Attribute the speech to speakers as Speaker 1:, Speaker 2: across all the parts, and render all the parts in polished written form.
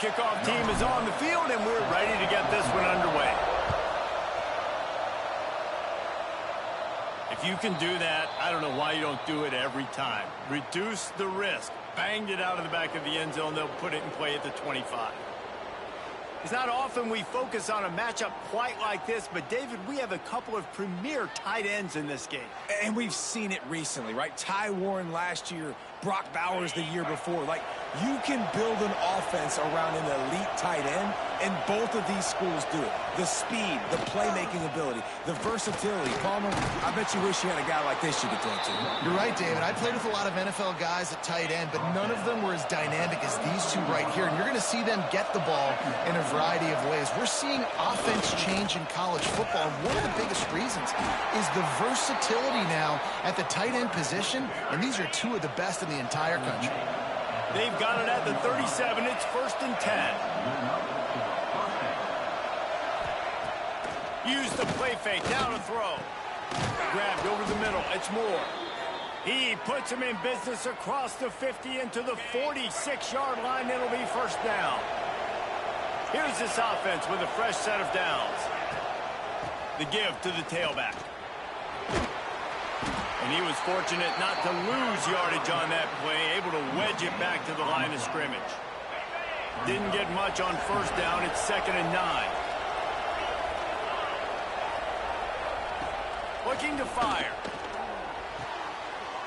Speaker 1: kickoff team is on the field, and we're ready to get this one underway. If you can do that, I don't know why you don't do it every time. Reduce the risk. Banged it out of the back of the end zone. They'll put it in play at the 25. It's not often we focus on a matchup quite like this, but, David, we have a couple of premier tight ends in this game.
Speaker 2: And we've seen it recently, right? Ty Warren last year, Brock Bowers the year before. Like, you can build an offense around an elite tight end, and both of these schools do it. The speed, the playmaking ability, the versatility. Palmer, I bet you wish you had a guy like this you could throw to.
Speaker 3: You're right, David. I played with a lot of NFL guys at tight end, but none of them were as dynamic as these two right here. And you're going to see them get the ball in a variety of ways. We're seeing offense change in college football, and one of the biggest reasons is the versatility now at the tight end position, and these are two of the best in the entire country.
Speaker 1: They've got it at the 37. It's 1st and 10. Use the play fake, down and throw. Grabbed over the middle, it's Moore. He puts him in business across the 50 into the 46-yard line. It'll be 1st down. Here's this offense with a fresh set of downs. The give to the tailback. And he was fortunate not to lose yardage on that play, able to wedge it back to the line of scrimmage. Didn't get much on 1st down. It's 2nd and 9. Looking to fire.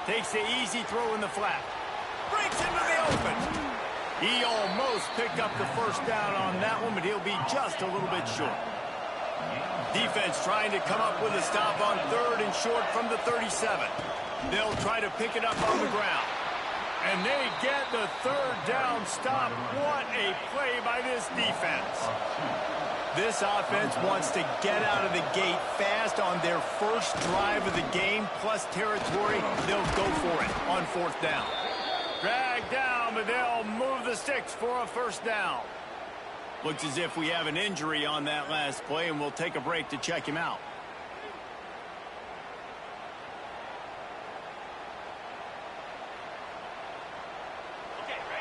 Speaker 1: Takes the easy throw in the flat. Breaks into the open. He almost picked up the 1st down on that one, but he'll be just a little bit short. Defense trying to come up with a stop on 3rd and short from the 37. They'll try to pick it up on the ground. And they get the 3rd down stop. What a play by this defense. This offense wants to get out of the gate fast on their first drive of the game, plus territory. They'll go for it on 4th down. Drag down, but they'll move the sticks for a 1st down. Looks as if we have an injury on that last play, and we'll take a break to check him out.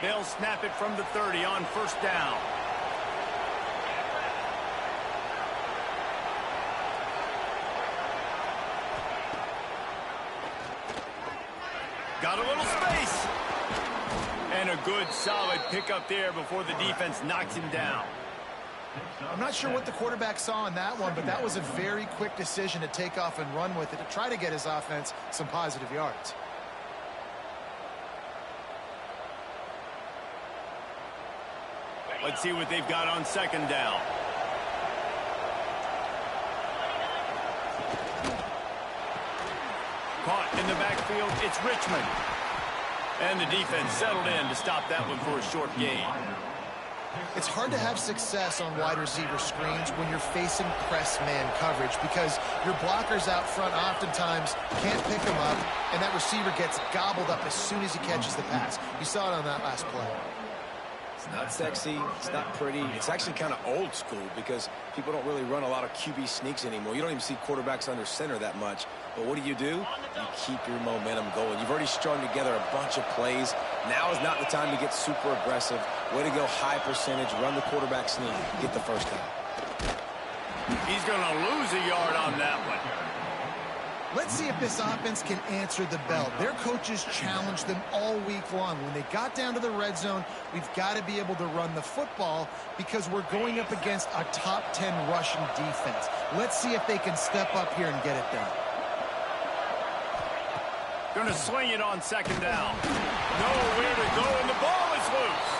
Speaker 1: They'll snap it from the 30 on 1st down. Got a little space. And a good, solid pickup there before the defense knocks him down.
Speaker 3: I'm not sure what the quarterback saw in that one, but that was a very quick decision to take off and run with it to try to get his offense some positive yards.
Speaker 1: Let's see what they've got on 2nd down. Caught in the backfield, it's Richmond. And the defense settled in to stop that one for a short gain.
Speaker 3: It's hard to have success on wide receiver screens when you're facing press man coverage because your blockers out front oftentimes can't pick them up, and that receiver gets gobbled up as soon as he catches the pass. You saw it on that last play.
Speaker 2: It's not sexy, it's not pretty, it's actually kind of old school because people don't really run a lot of QB sneaks anymore. You don't even see quarterbacks under center that much. But what do? You keep your momentum going. You've already strung together a bunch of plays. Now is not the time to get super aggressive. Way to go high percentage, run the quarterback sneak, get the 1st down.
Speaker 1: He's going to lose a yard on that one.
Speaker 3: Let's see if this offense can answer the bell. Their coaches challenged them all week long. When they got down to the red zone, we've got to be able to run the football because we're going up against a top 10 rushing defense. Let's see if they can step up here and get it done.
Speaker 1: Going to swing it on 2nd down. Nowhere to go, and the ball is loose.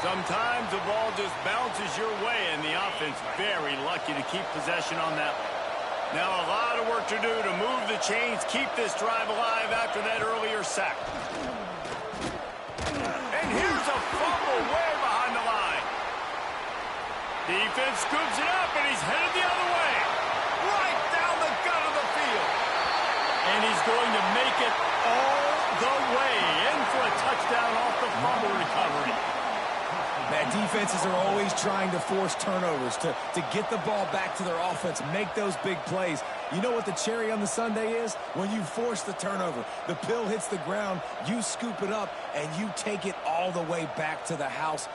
Speaker 1: Sometimes the ball just bounces your way, and the offense very lucky to keep possession on that one. Now a lot of work to do to move the chains, keep this drive alive after that earlier sack. And here's a fumble way behind the line. Defense scoops it up, and he's headed the other way. Right down the gut of the field. And he's going to make it all the way in for a touchdown off the fumble recovery.
Speaker 2: Man, defenses are always trying to force turnovers, to get the ball back to their offense, make those big plays. You know what the cherry on the sundae is? When you force the turnover, the pill hits the ground, you scoop it up, and you take it all the way back to the house.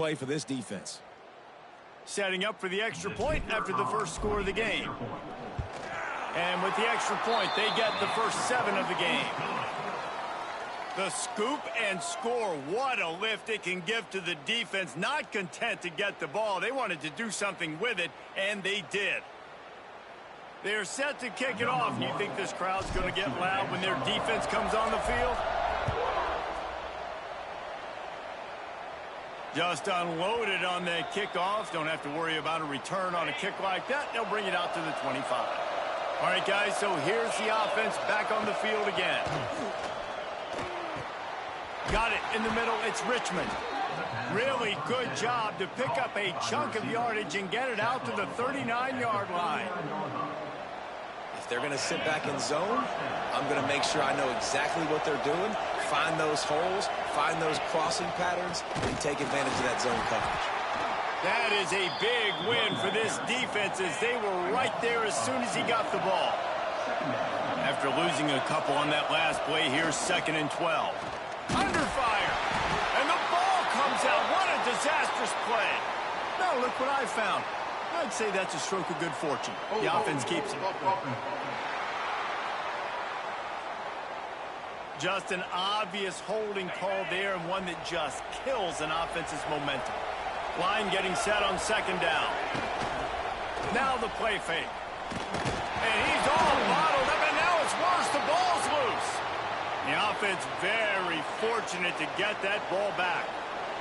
Speaker 2: play for this defense.
Speaker 1: Setting up for the extra point after the first score of the game. And with the extra point, they get the first 7 of the game. The scoop and score. What a lift it can give to the defense. Not content to get the ball. They wanted to do something with it, and they did. They're set to kick it off. And you think this crowd's going to get loud when their defense comes on the field? Just unloaded on the kickoff. Don't have to worry about a return on a kick like that. They'll bring it out to the 25. All right, guys, so here's the offense back on the field again. Got it in the middle. It's Richmond. Really good job to pick up a chunk of yardage and get it out to the 39-yard line.
Speaker 2: If they're going to sit back in zone, I'm going to make sure I know exactly what they're doing, find those holes, find those crossing patterns, and take advantage of that zone coverage.
Speaker 1: That is a big win for this defense as they were right there as soon as he got the ball. After losing a couple on that last play, here's 2nd and 12. Under fire, and the ball comes out. What a disastrous play. Now look what I found. I'd say that's a stroke of good fortune. The offense keeps it. Just an obvious holding call there, and one that just kills an offense's momentum. Line getting set on 2nd down. Now the play fake. And he's all bottled up, and now it's worse. The ball's loose. The offense very fortunate to get that ball back.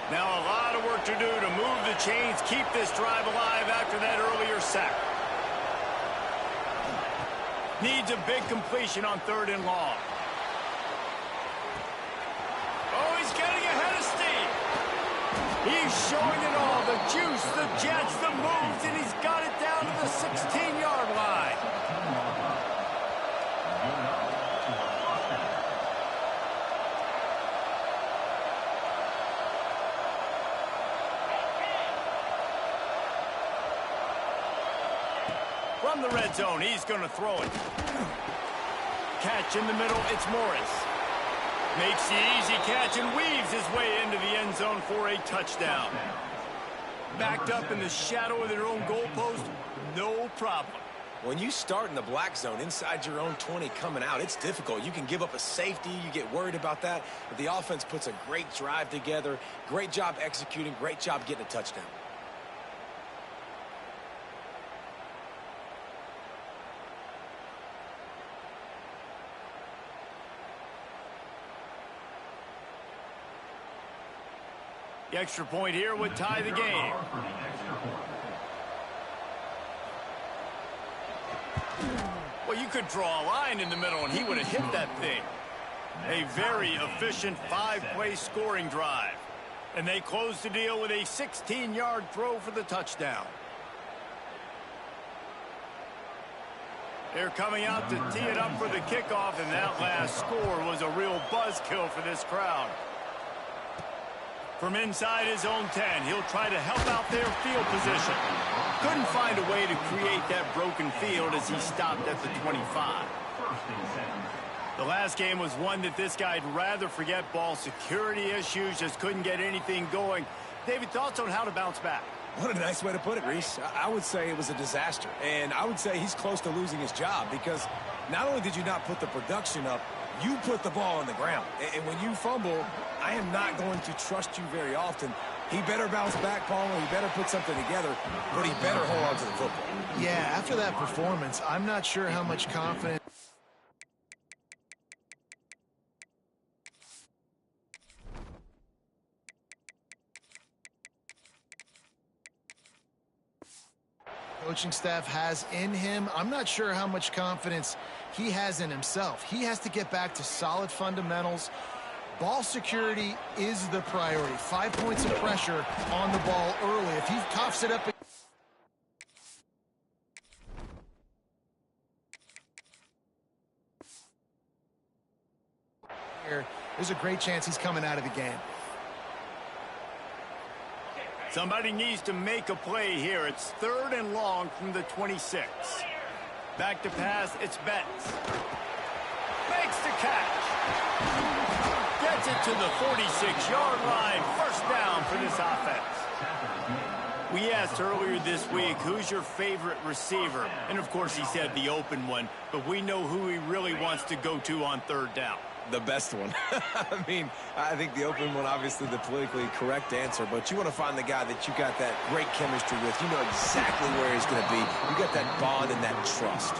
Speaker 1: Now a lot of work to do to move the chains, keep this drive alive after that earlier sack. Needs a big completion on 3rd and long. Oh, he's getting ahead of steam. He's showing it all, the juice, the jets, the moves, and he's got it down to the 16-yard line. From the red zone, he's going to throw it. Catch in the middle, it's Morris. Makes the easy catch and weaves his way into the end zone for a touchdown. Backed up in the shadow of their own goalpost, no problem.
Speaker 2: When you start in the black zone inside your own 20 coming out, it's difficult. You can give up a safety. You get worried about that. But the offense puts a great drive together. Great job executing. Great job getting a touchdown.
Speaker 1: The extra point here would tie the game. Well, you could draw a line in the middle, and he would have hit that thing. A very efficient 5-play scoring drive. And they close the deal with a 16-yard throw for the touchdown. They're coming out to tee it up for the kickoff, and that last score was a real buzzkill for this crowd. From inside his own 10, he'll try to help out their field position. Couldn't find a way to create that broken field as he stopped at the 25. The last game was one that this guy'd rather forget. Ball security issues, just couldn't get anything going. David, thoughts on how to bounce back?
Speaker 2: What a nice way to put it, Reese. I would say it was a disaster. And I would say he's close to losing his job because not only did you not put the production up, you put the ball on the ground. And when you fumble, I am not going to trust you very often. He better bounce back, Palmer. He better put something together, but he better hold on to the football.
Speaker 3: Yeah, after that performance, I'm not sure how much confidence. Coaching staff has in him. I'm not sure how much confidence he has in himself. He has to get back to solid fundamentals. Ball security is the priority. 5 points of pressure on the ball early. If he coughs it up, there's a great chance he's coming out of the game.
Speaker 1: Somebody needs to make a play here. It's 3rd and long from the 26. Back to pass, it's Betts. Makes the catch. Gets it to the 46-yard line. First down for this offense. We asked earlier this week, who's your favorite receiver? And, of course, he said the open one, but we know who he really wants to go to on third down.
Speaker 2: The best one. I mean, I think the open one, obviously the politically correct answer, but you want to find the guy that you got that great chemistry with. You know exactly where he's going to be. You got that bond and that trust.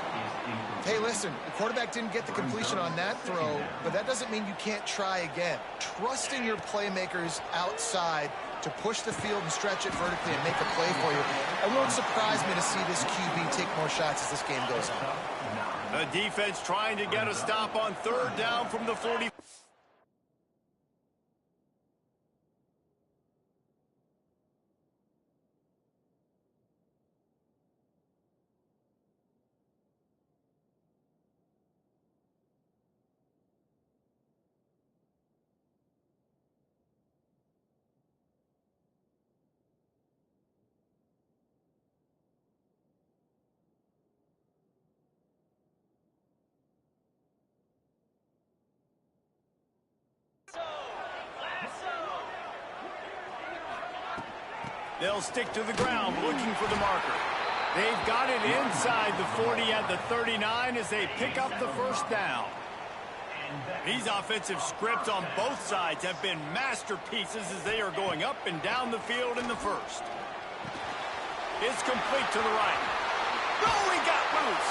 Speaker 3: Hey, listen, the quarterback didn't get the completion on that throw, but that doesn't mean you can't try again. Trusting your playmakers outside to push the field and stretch it vertically and make a play for you. It won't surprise me to see this QB take more shots as this game goes on.
Speaker 1: The defense trying to get a stop on third down from the 40. They'll stick to the ground looking for the marker. They've got it inside the 40 at the 39 as they pick up the first down. These offensive scripts on both sides have been masterpieces as they are going up and down the field in the first. It's complete to the right. Oh, he got loose.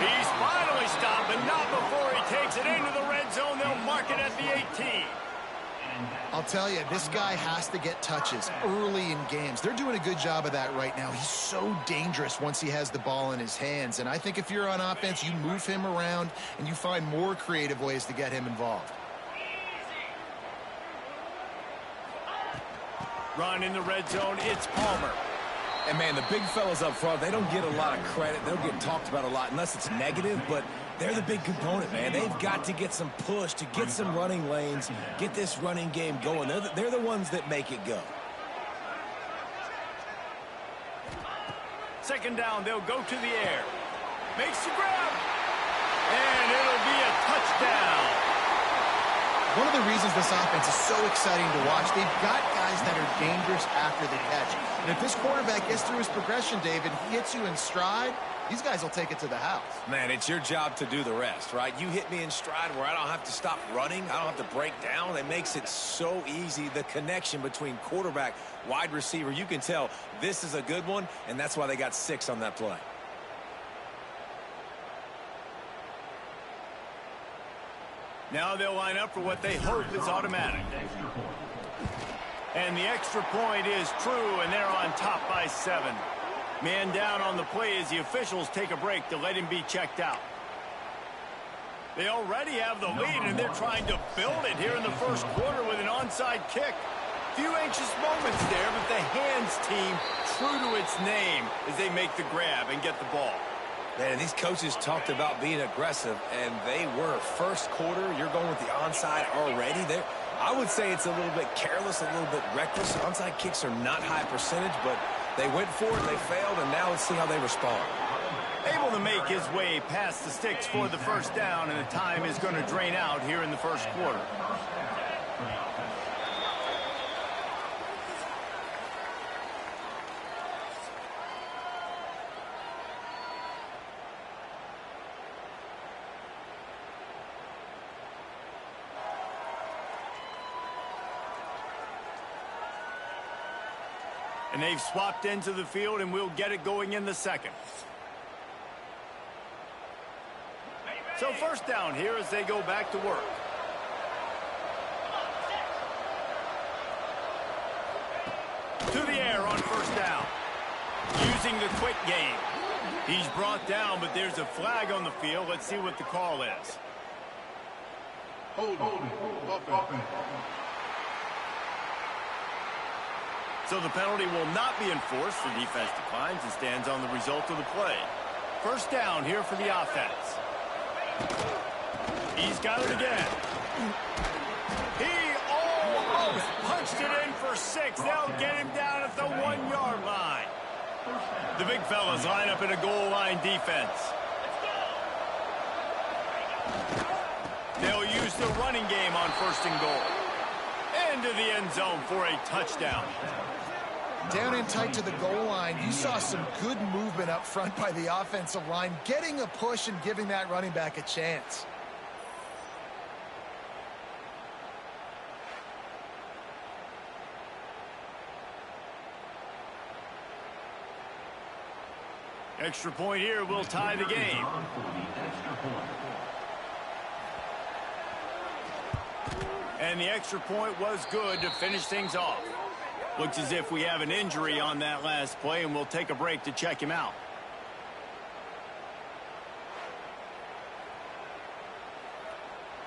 Speaker 1: He's finally stopped, but not before he takes it into the red zone. They'll mark it at the 18.
Speaker 3: I'll tell you, this guy has to get touches early in games. They're doing a good job of that right now. He's so dangerous once he has the ball in his hands. And I think if you're on offense, you move him around and you find more creative ways to get him involved.
Speaker 1: Run in the red zone, it's Palmer.
Speaker 2: And, man, the big fellas up front, they don't get a lot of credit. They'll get talked about a lot unless it's negative, but they're the big component, man. They've got to get some push, to get some running lanes, get this running game going. They're the ones that make it go.
Speaker 1: Second down, they'll go to the air. Makes the grab. And it'll be a touchdown.
Speaker 3: One of the reasons this offense is so exciting to watch, they've got guys that are dangerous after the catch. And if this quarterback gets through his progression, David, he hits you in stride, these guys will take it to the house.
Speaker 2: Man, it's your job to do the rest, right? You hit me in stride where I don't have to stop running. I don't have to break down. It makes it so easy. The connection between quarterback, wide receiver, you can tell this is a good one, and that's why they got 6 on that play.
Speaker 1: Now they'll line up for what they hope is automatic. And the extra point is true, and they're on top by 7. Man down on the play as the officials take a break to let him be checked out. They already have the lead, and they're trying to build it here in the first quarter with an onside kick. Few anxious moments there, but the hands team true to its name as they make the grab and get the ball.
Speaker 2: Man, these coaches talked about being aggressive, and they were. First quarter, you're going with the onside already. I would say it's a little bit careless, a little bit reckless. Onside kicks are not high percentage, but they went for it, they failed, and now let's see how they respond.
Speaker 1: Able to make his way past the sticks for the first down, and the time is going to drain out here in the first quarter. And they've swapped into the field, and we'll get it going in the second. So first down here as they go back to work. To the air on first down. Using the quick game. He's brought down, but there's a flag on the field. Let's see what the call is. Hold. So the penalty will not be enforced. The defense declines and stands on the result of the play. First down here for the offense. He's got it again. He almost punched it in for 6. They'll get him down at the 1-yard line. The big fellas line up in a goal line defense. They'll use the running game on first and goal. Into the end zone for a touchdown.
Speaker 3: Down in tight to the goal line, you saw some good movement up front by the offensive line, getting a push and giving that running back a chance.
Speaker 1: Extra point here will tie the game. And the extra point was good to finish things off. Looks as if we have an injury on that last play, and we'll take a break to check him out.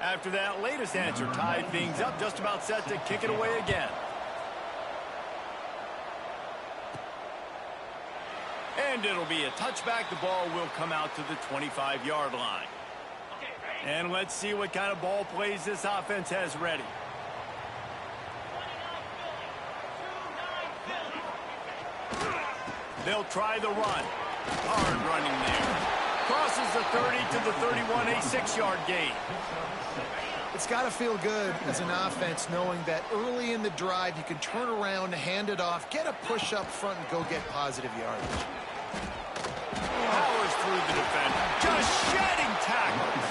Speaker 1: After that latest answer tied things up, just about set to kick it away again. And it'll be a touchback. The ball will come out to the 25-yard line. And let's see what kind of ball plays this offense has ready. They'll try the run. Hard running there. Crosses the 30 to the 31, a 6-yard gain.
Speaker 3: It's got to feel good as an offense knowing that early in the drive you can turn around, hand it off, get a push up front, and go get positive yardage.
Speaker 1: Powers through the defender. Just shedding tackles.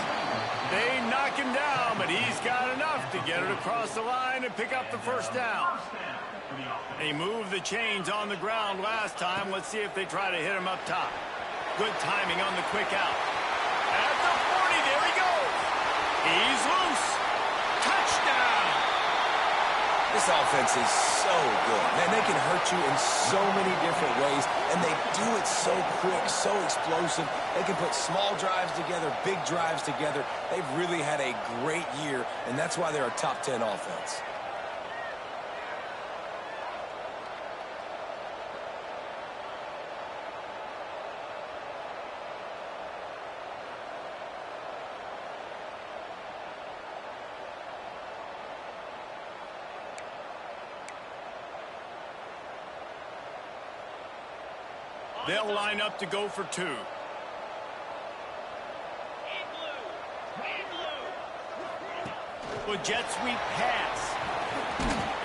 Speaker 1: They knock him down, but he's got enough to get it across the line and pick up the first down. They moved the chains on the ground last time. Let's see if they try to hit him up top. Good timing on the quick out. At the 40, there he goes. He's loose. Touchdown.
Speaker 2: This offense is so good. Man, they can hurt you in so many different ways, and they do it so quick, so explosive. They can put small drives together, big drives together. They've really had a great year, and that's why they're a top 10 offense.
Speaker 1: They'll line up to go for two. With jet sweep pass.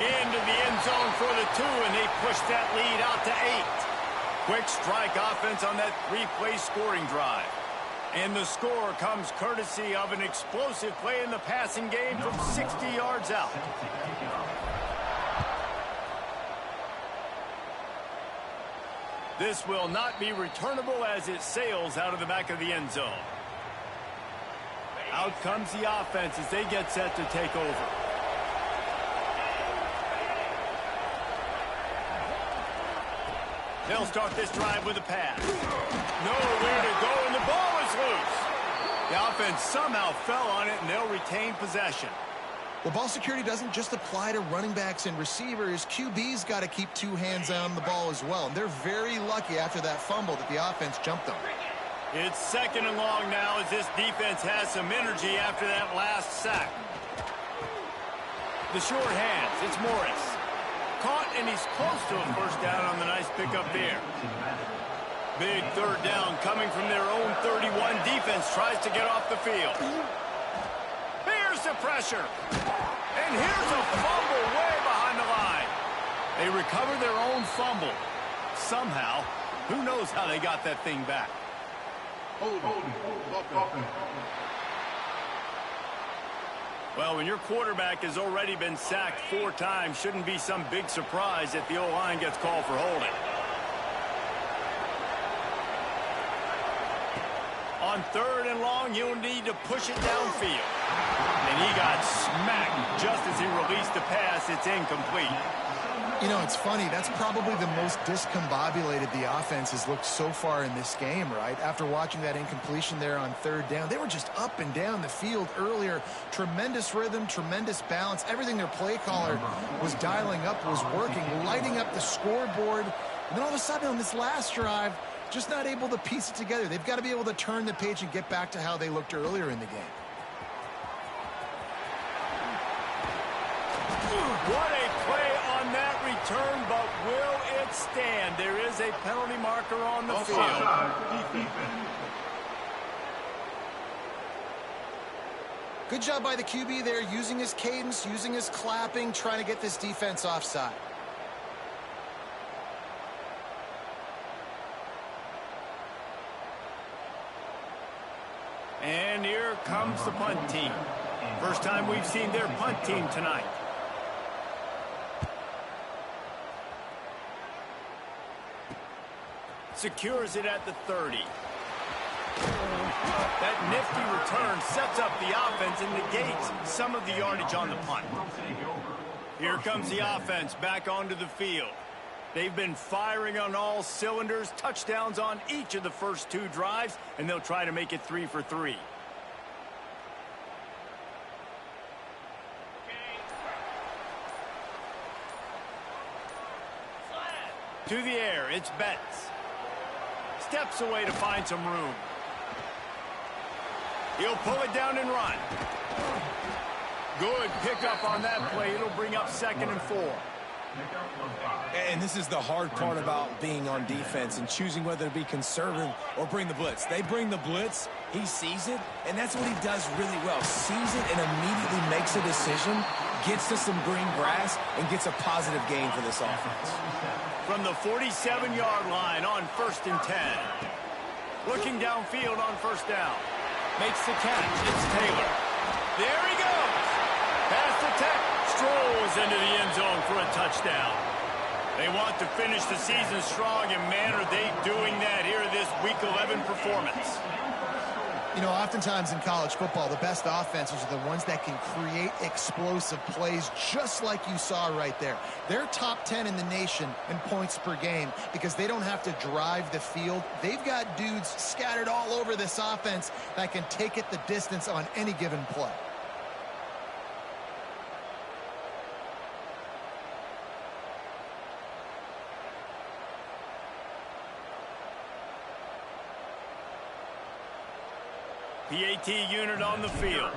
Speaker 1: Into the end zone for the two, and they push that lead out to 8. Quick strike offense on that 3-play scoring drive. And the score comes courtesy of an explosive play in the passing game from 60 yards out. This will not be returnable as it sails out of the back of the end zone. Out comes the offense as they get set to take over. They'll start this drive with a pass. Nowhere to go, and the ball is loose. The offense somehow fell on it, and they'll retain possession.
Speaker 3: Well, ball security doesn't just apply to running backs and receivers. QB's got to keep 2 hands on the ball as well. And they're very lucky after that fumble that the offense jumped them.
Speaker 1: It's 2nd and long now as this defense has some energy after that last sack. The short hands, it's Morris. Caught, and he's close to a first down on the nice pickup there. Big 3rd down coming from their own 31. Defense tries to get off the field. Here's the pressure. And here's a fumble way behind the line. They recover their own fumble. Somehow, who knows how they got that thing back. Well, when your quarterback has already been sacked 4 times, shouldn't be some big surprise if the O-line gets called for holding. On 3rd and long, you'll need to push it downfield. And he got smacked just as he released the pass. It's incomplete.
Speaker 3: You know, it's funny. That's probably the most discombobulated the offense has looked so far in this game, right? After watching that incompletion there on 3rd down, they were just up and down the field earlier. Tremendous rhythm, tremendous balance. Everything their play caller was dialing up was working, lighting up the scoreboard. And then all of a sudden on this last drive, just not able to piece it together. They've got to be able to turn the page and get back to how they looked earlier in the game.
Speaker 1: What a play on that return, but will it stand? There is a penalty marker on the field.
Speaker 3: Good job by the QB there, using his cadence, using his clapping, trying to get this defense offside.
Speaker 1: And here comes the punt team. First time we've seen their punt team tonight. Secures it at the 30. That nifty return sets up the offense and negates some of the yardage on the punt. Here comes the offense back onto the field. They've been firing on all cylinders, touchdowns on each of the first 2 drives, and they'll try to make it 3 for 3. To the air, it's Betts. Steps away to find some room. He'll pull it down and run. Good pickup on that play. It'll bring up 2nd and 4.
Speaker 2: And this is the hard part about being on defense and choosing whether to be conservative or bring the blitz. They bring the blitz, he sees it, and that's what he does really well. Sees it and immediately makes a decision, gets to some green grass, and gets a positive gain for this offense.
Speaker 1: From the 47-yard line on 1st and 10. Looking downfield on 1st down. Makes the catch. It's Taylor. There he goes. Pass attempt. Strolls into the end zone for a touchdown. They want to finish the season strong, and man, are they doing that here this Week 11 performance.
Speaker 3: You know, oftentimes in college football, the best offenses are the ones that can create explosive plays, just like you saw right there. They're top 10 in the nation in points per game because they don't have to drive the field. They've got dudes scattered all over this offense that can take it the distance on any given play.
Speaker 1: PAT unit on the field.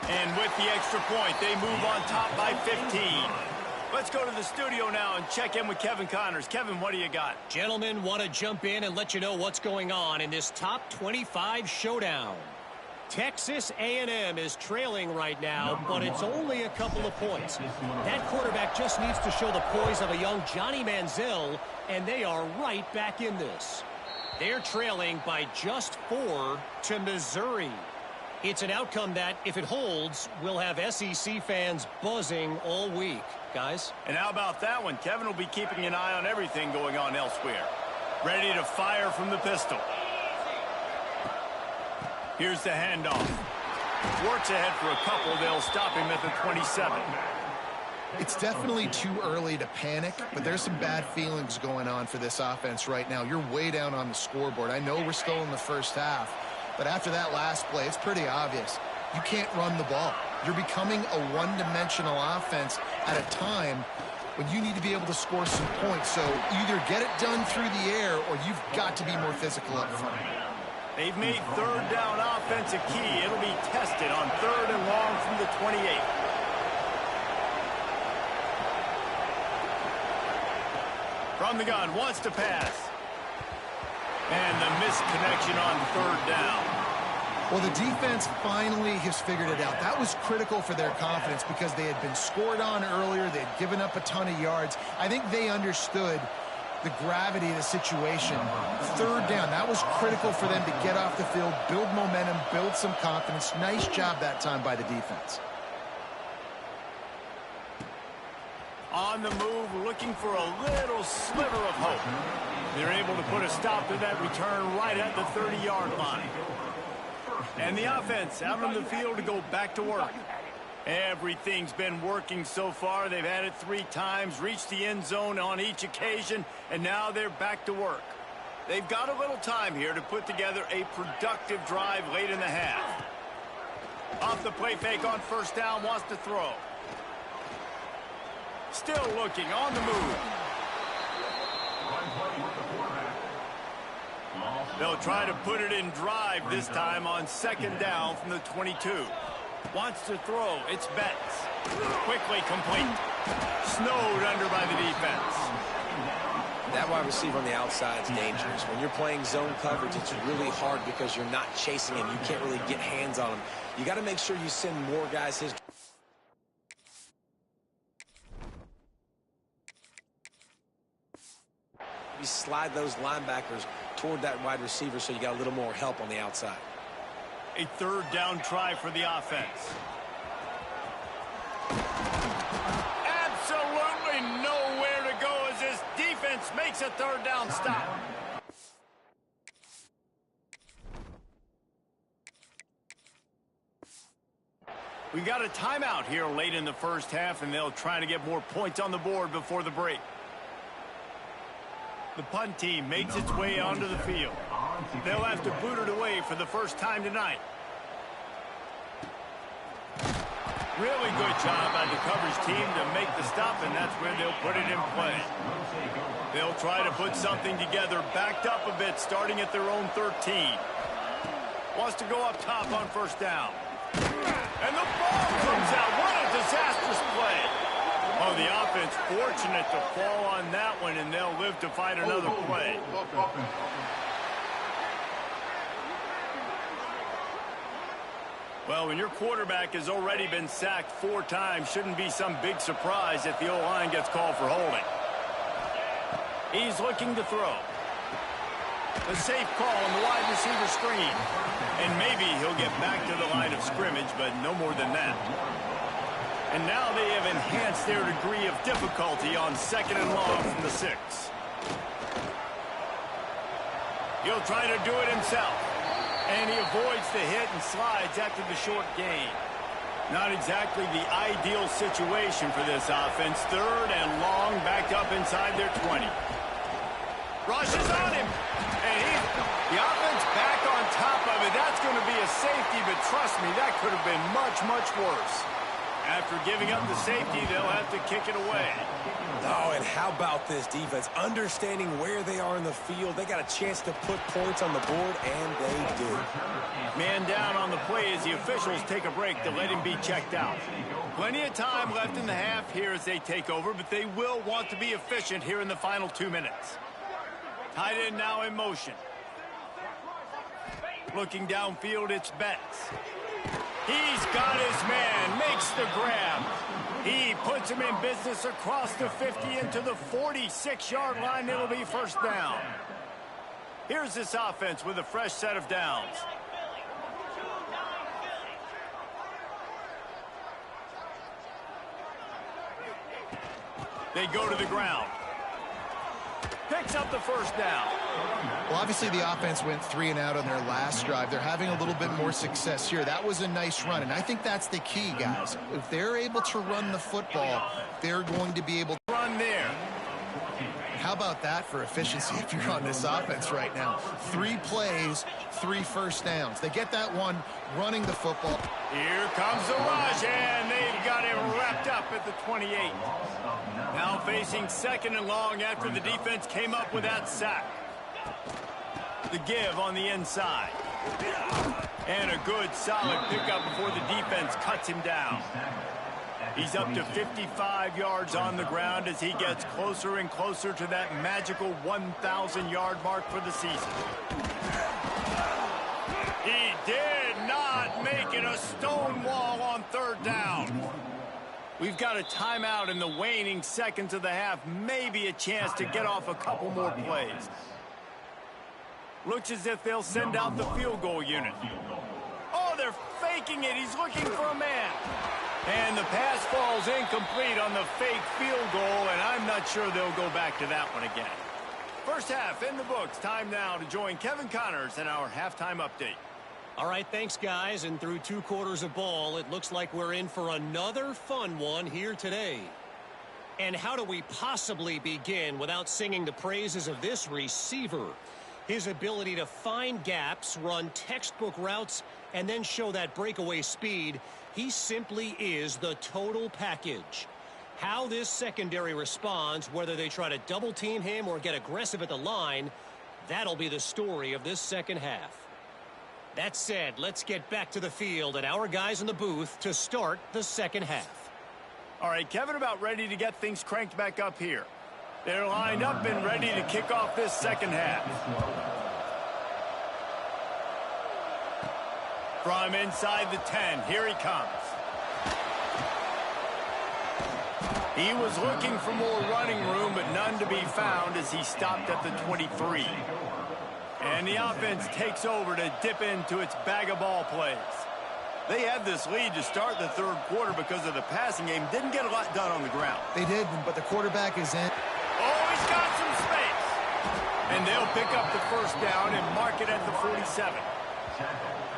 Speaker 1: And with the extra point, they move on top by 15. Let's go to the studio now and check in with Kevin Connors. Kevin, what do you got?
Speaker 4: Gentlemen, want to jump in and let you know what's going on in this top 25 showdown. Texas A&M is trailing right now, but it's only a couple of points. That quarterback just needs to show the poise of a young Johnny Manziel, and they are right back in this. They're trailing by just 4 to Missouri. It's an outcome that, if it holds, will have SEC fans buzzing all week, guys.
Speaker 1: And how about that one? Kevin will be keeping an eye on everything going on elsewhere. Ready to fire from the pistol. Here's the handoff. Warts ahead for a couple. They'll stop him at the 27.
Speaker 3: It's definitely too early to panic, but there's some bad feelings going on for this offense right now. You're way down on the scoreboard. I know we're still in the first half, but after that last play, it's pretty obvious. You can't run the ball. You're becoming a one-dimensional offense at a time when you need to be able to score some points. So either get it done through the air or you've got to be more physical up front.
Speaker 1: They've made 3rd down offense a key. It'll be tested on 3rd and long from the 28. From the gun, wants to pass. And the misconnection on 3rd down.
Speaker 3: Well, the defense finally has figured it out. That was critical for their confidence because they had been scored on earlier. They had given up a ton of yards. I think they understood the gravity of the situation. 3rd down, that was critical for them to get off the field, build momentum, build some confidence. Nice job that time by the defense.
Speaker 1: On the move, looking for a little sliver of hope. They're able to put a stop to that return right at the 30-yard line. And the offense out on the field to go back to work. Everything's been working so far. They've had it 3 times, reached the end zone on each occasion, and now they're back to work. They've got a little time here to put together a productive drive late in the half. Off the play fake on 1st down, wants to throw. Still looking on the move. They'll try to put it in drive this time on 2nd down from the 22. Wants to throw. It's Betts. Quickly complete. Snowed under by the defense.
Speaker 2: That wide receiver on the outside is dangerous. When you're playing zone coverage, it's really hard because you're not chasing him. You can't really get hands on him. You got to make sure you send more guys his. You slide those linebackers toward that wide receiver so you got a little more help on the outside.
Speaker 1: A third down try for the offense. Absolutely nowhere to go as this defense makes a third down stop. We got a timeout here late in the first half, and they'll try to get more points on the board before the break. The punt team makes its way onto the field. They'll have to boot it away for the first time tonight. Really good job by the coverage team to make the stop, and that's where they'll put it in play. They'll try to put something together, backed up a bit, starting at their own 13. Wants to go up top on first down. And the ball comes out. What a disastrous play. Oh, the offense fortunate to fall on that one, and they'll live to fight another play. Well, when your quarterback has already been sacked 4 times, shouldn't be some big surprise if the O-line gets called for holding. He's looking to throw. A safe call on the wide receiver screen. And maybe he'll get back to the line of scrimmage, but no more than that. And now they have enhanced their degree of difficulty on 2nd and long from the 6. He'll try to do it himself. And he avoids the hit and slides after the short gain. Not exactly the ideal situation for this offense. 3rd and long, backed up inside their 20. Rushes on him. And the offense back on top of it. That's going to be a safety, but trust me, that could have been much, much worse. After giving up the safety, they'll have to kick it away.
Speaker 2: Oh, and how about this defense? Understanding where they are in the field, they got a chance to put points on the board, and they do.
Speaker 1: Man down on the play as the officials take a break to let him be checked out. Plenty of time left in the half here as they take over, but they will want to be efficient here in the final 2 minutes. Tight end now in motion. Looking downfield, it's Betts. He's got his man, makes the grab. He puts him in business across the 50 into the 46-yard line. It'll be first down. Here's this offense with a fresh set of downs. They go to the ground. Picks up the first down.
Speaker 3: Well, obviously the offense went 3 and out on their last drive. They're having a little bit more success here. That was a nice run, and I think that's the key, guys. If they're able to run the football, they're going to be able to
Speaker 1: run there.
Speaker 3: How about that for efficiency if you're on this offense right now? 3 plays, 3 first downs. They get that one running the football.
Speaker 1: Here comes the rush, and they've got it wrapped up at the 28. Now facing 2nd and long after the defense came up with that sack. The give on the inside. And a good, solid pickup before the defense cuts him down. He's up to 55 yards on the ground as he gets closer and closer to that magical 1,000-yard mark for the season. He did not make it a stone wall on 3rd down. We've got a timeout in the waning seconds of the half. Maybe a chance to get off a couple more plays. Looks as if they'll send out the field goal unit. Oh, they're faking it. He's looking for a man. And the pass falls incomplete on the fake field goal, and I'm not sure they'll go back to that one again. First half in the books. Time now to join Kevin Connors in our halftime update.
Speaker 4: All right, thanks, guys. And through 2 quarters of ball, it looks like we're in for another fun one here today. And how do we possibly begin without singing the praises of this receiver? His ability to find gaps, run textbook routes, and then show that breakaway speed. He simply is the total package. How this secondary responds, whether they try to double team him or get aggressive at the line, that'll be the story of this second half. That said, let's get back to the field and our guys in the booth to start the second half.
Speaker 1: All right, Kevin, about ready to get things cranked back up here. They're lined up and ready to kick off this second half. From inside the 10, here he comes. He was looking for more running room, but none to be found as he stopped at the 23. And the offense takes over to dip into its bag of ball plays. They had this lead to start the third quarter because of the passing game. Didn't get a lot done on the ground.
Speaker 3: They did, but the quarterback is in.
Speaker 1: Oh, he's got some space. And they'll pick up the first down and mark it at the 47.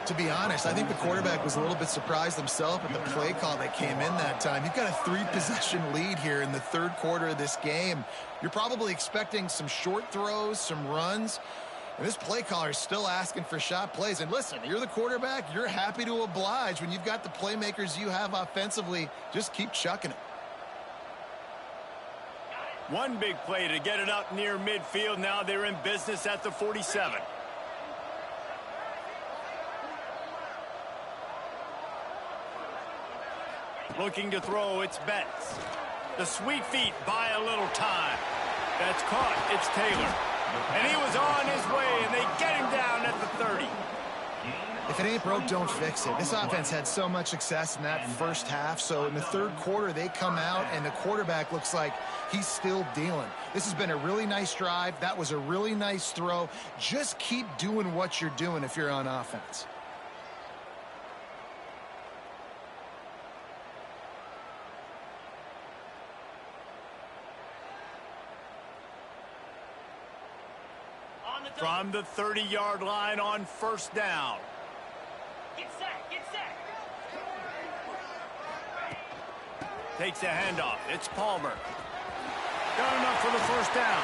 Speaker 3: To be honest, I think the quarterback was a little bit surprised himself at the play call that came in that time. You've got a 3-possession lead here in the third quarter of this game. You're probably expecting some short throws, some runs. And this play caller is still asking for shot plays. And listen, you're the quarterback. You're happy to oblige when you've got the playmakers you have offensively. Just keep chucking it.
Speaker 1: One big play to get it up near midfield. Now they're in business at the 47. Looking to throw, it's Betts. The sweet feet buy a little time. That's caught. It's Taylor. And he was on his way, and they get him down at the 30.
Speaker 3: If it ain't broke, don't fix it. This offense had so much success in that first half, so in the third quarter, they come out, and the quarterback looks like he's still dealing. This has been a really nice drive. That was a really nice throw. Just keep doing what you're doing if you're on offense.
Speaker 1: From the 30-yard line on first down.
Speaker 5: Get set, get set.
Speaker 1: Takes a handoff. It's Palmer. Got enough for the first down.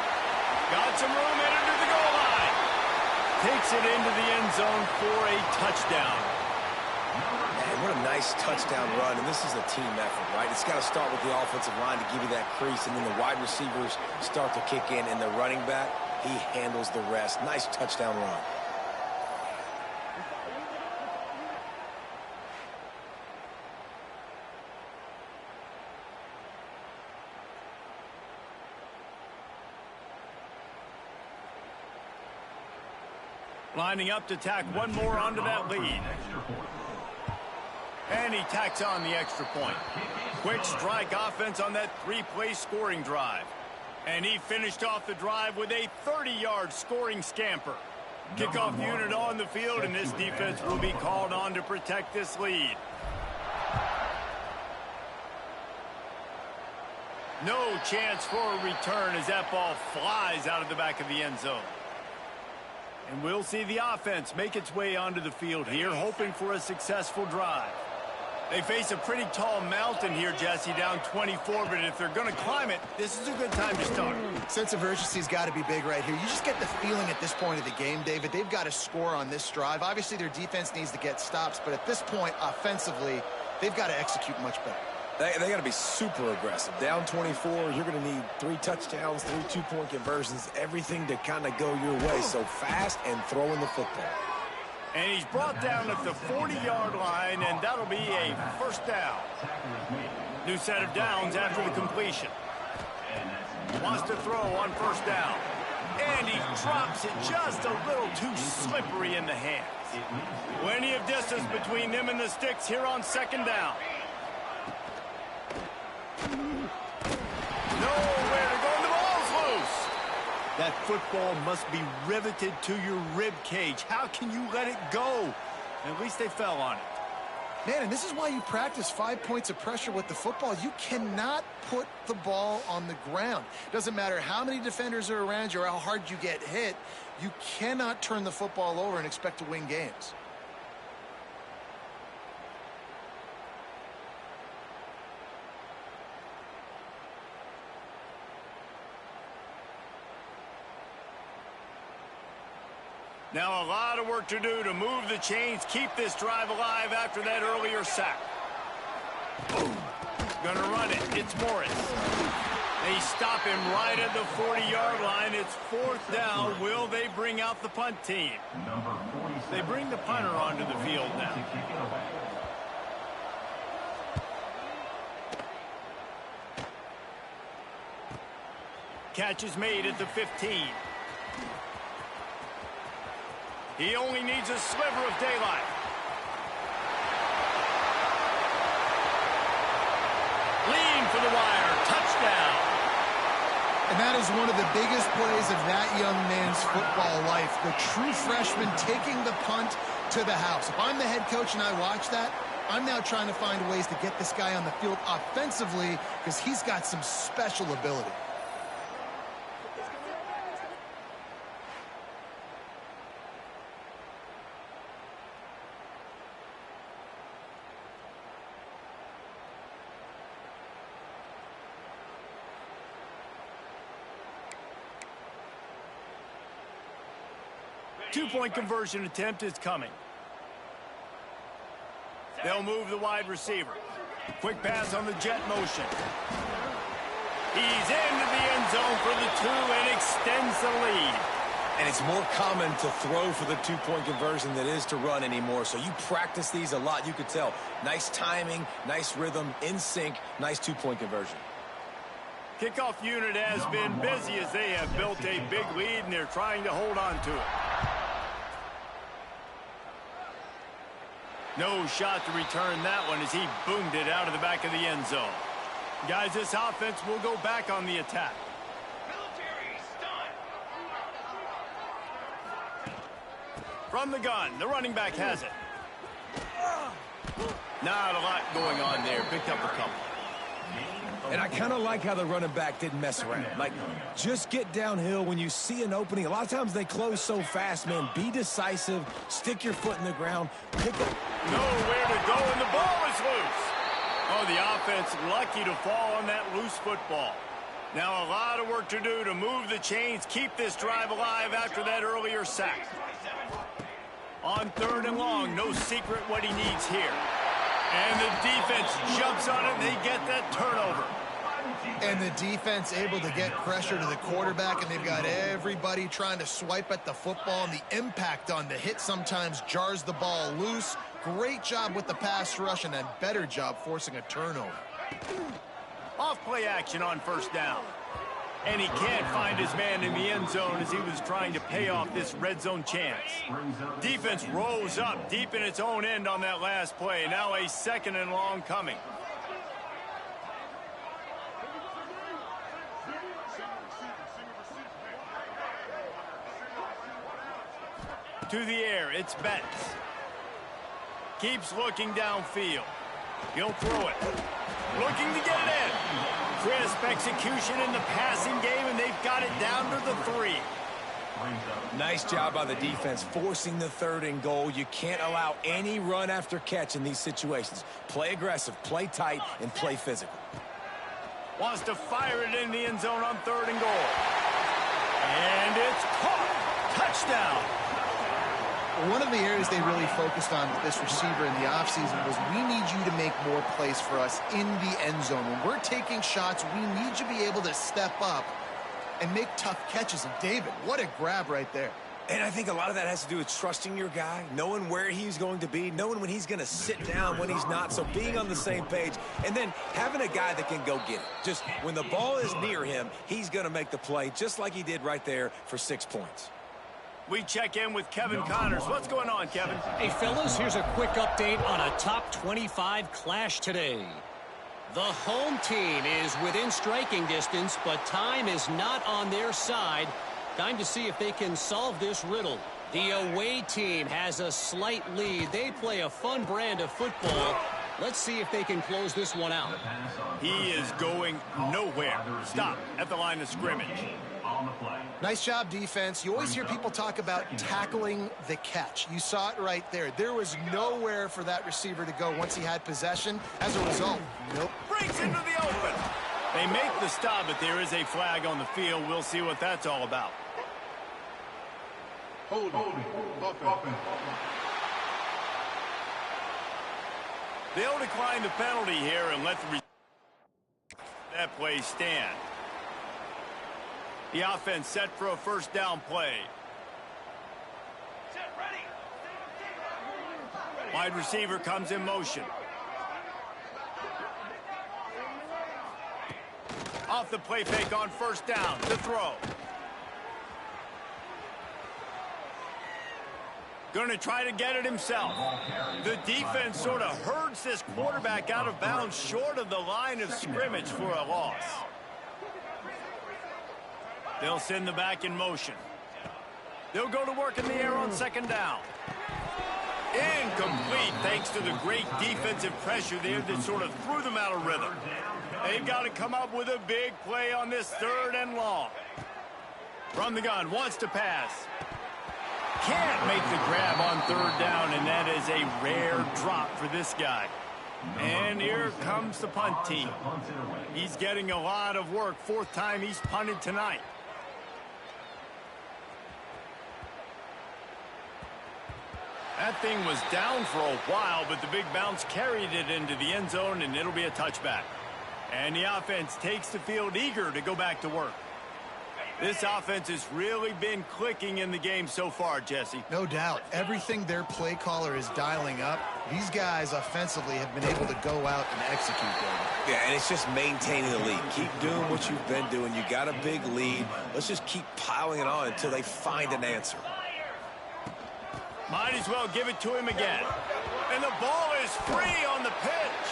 Speaker 1: Got some room in under the goal line. Takes it into the end zone for a touchdown.
Speaker 2: Man, what a nice touchdown run, and this is a team effort, right? It's got to start with the offensive line to give you that crease, and then the wide receivers start to kick in, and the running back, he handles the rest. Nice touchdown run.
Speaker 1: Lining up to tack one more onto that lead. And he tacks on the extra point. Quick strike offense on that 3-play scoring drive. And he finished off the drive with a 30-yard scoring scamper. Kickoff unit on the field, and this defense will be called on to protect this lead. No chance for a return as that ball flies out of the back of the end zone. And we'll see the offense make its way onto the field here, hoping for a successful drive. They face a pretty tall mountain here, Jesse, down 24, but if they're going to climb it, this is a good time to start.
Speaker 3: Sense of urgency's got to be big right here. You just get the feeling at this point of the game, David, they've got to score on this drive. Obviously, their defense needs to get stops, but at this point, offensively, they've got to execute much better.
Speaker 2: They got to be super aggressive. Down 24, you're going to need 3 touchdowns, 3 two-point conversions, everything to kind of go your way. So fast and throwing the football.
Speaker 1: And he's brought down at the 40-yard line, and that'll be a first down. New set of downs after the completion. Wants to throw on first down. And he drops it just a little too slippery in the hands. Plenty of distance between them and the sticks here on second down. Nowhere to go, and the ball's loose. That football must be riveted to your rib cage. How can you let it go? At least they fell on it.
Speaker 3: Man, and this is why you practice 5 points of pressure with the football. You cannot put the ball on the ground. Doesn't matter how many defenders are around you or how hard you get hit. You cannot turn the football over and expect to win games.
Speaker 1: Now a lot of work to do to move the chains, keep this drive alive after that earlier sack. Gonna run it. It's Morris. They stop him right at the 40-yard line. It's fourth down. Will they bring out the punt team? They bring the punter onto the field now. Catch is made at the 15. He only needs a sliver of daylight. Lean for the wire. Touchdown.
Speaker 3: And that is one of the biggest plays of that young man's football life. The true freshman taking the punt to the house. If I'm the head coach and I watch that, I'm now trying to find ways to get this guy on the field offensively because he's got some special ability.
Speaker 1: Two-point conversion attempt is coming. They'll move the wide receiver. Quick pass on the jet motion. He's into the end zone for the 2 and extends the lead.
Speaker 2: And it's more common to throw for the two-point conversion than it is to run anymore. So you practice these a lot. You could tell. Nice timing, nice rhythm, in sync, nice two-point conversion.
Speaker 1: Kickoff unit has been busy as they have built a big lead, and they're trying to hold on to it. No shot to return that one as he boomed it out of the back of the end zone. Guys, this offense will go back on the attack. From the gun, the running back has it. Not a lot going on there. Picked up a couple.
Speaker 2: And I kind of like how the running back didn't mess around. Like, just get downhill when you see an opening. A lot of times they close so fast, man. Be decisive. Stick your foot in the ground. Pick up.
Speaker 1: Nowhere to go, and the ball is loose. Oh, the offense lucky to fall on that loose football. Now a lot of work to do to move the chains, keep this drive alive after that earlier sack. On 3rd and long, no secret what he needs here. And the defense jumps on it, and they get that turnover.
Speaker 3: And the defense able to get pressure to the quarterback, and they've got everybody trying to swipe at the football, and the impact on the hit sometimes jars the ball loose. Great job with the pass rush, and a better job forcing a turnover.
Speaker 1: Off play action on 1st down. And he can't find his man in the end zone as he was trying to pay off this red zone chance. Defense rose up deep in its own end on that last play. Now a 2nd and long coming. To the air, it's Betts. Keeps looking downfield. He'll throw it. Looking to get it in. Crisp execution in the passing game, and they've got it down to the 3.
Speaker 2: Nice job by the defense forcing the 3rd and goal. You can't allow any run after catch in these situations. Play aggressive, play tight, and play physical.
Speaker 1: Wants to fire it in the end zone on 3rd and goal. And it's caught. Touchdown.
Speaker 3: One of the areas they really focused on with this receiver in the offseason was we need you to make more plays for us in the end zone. When we're taking shots, we need you to be able to step up and make tough catches. And David, what a grab right there.
Speaker 2: And I think a lot of that has to do with trusting your guy, knowing where he's going to be, knowing when he's going to sit down, when he's not. So being on the same page, and then having a guy that can go get it. Just when the ball is near him, he's going to make the play, just like he did right there for 6 points.
Speaker 1: We check in with Kevin Connors. What's going on, Kevin?
Speaker 4: Hey, fellas, here's a quick update on a top 25 clash today. The home team is within striking distance, but time is not on their side. Time to see if they can solve this riddle. The away team has a slight lead. They play a fun brand of football. Let's see if they can close this one out.
Speaker 1: He is going nowhere. Stop at the line of scrimmage.
Speaker 3: Nice job, defense. You always hear people talk about tackling the catch. You saw it right there. There was nowhere for that receiver to go once he had possession. As a result, nope.
Speaker 1: Breaks into the open. They make the stop, but there is a flag on the field. We'll see what that's all about.
Speaker 6: Hold it.
Speaker 1: They'll decline the penalty here and let that play stand. The offense set for a 1st down play.
Speaker 5: Set, ready.
Speaker 1: Wide receiver comes in motion. Off the play fake on 1st down to throw. Going to try to get it himself. The defense sort of herds this quarterback out of bounds short of the line of scrimmage for a loss. They'll send the back in motion. They'll go to work in the air on second down. Incomplete thanks to the great defensive pressure there that sort of threw them out of rhythm. They've got to come up with a big play on this 3rd and long. From the gun, wants to pass. Can't make the grab on 3rd down, and that is a rare drop for this guy. And here comes the punt team. He's getting a lot of work. 4th time he's punted tonight. That thing was down for a while, but the big bounce carried it into the end zone, and it'll be a touchback. And the offense takes the field eager to go back to work. This offense has really been clicking in the game so far, Jesse.
Speaker 3: No doubt. Everything their play caller is dialing up, these guys offensively have been able to go out and execute them.
Speaker 2: Yeah, and it's just maintaining the lead. Keep doing what you've been doing. You got a big lead. Let's just keep piling it on until they find an answer.
Speaker 1: Might as well give it to him again. And the ball is free on the pitch.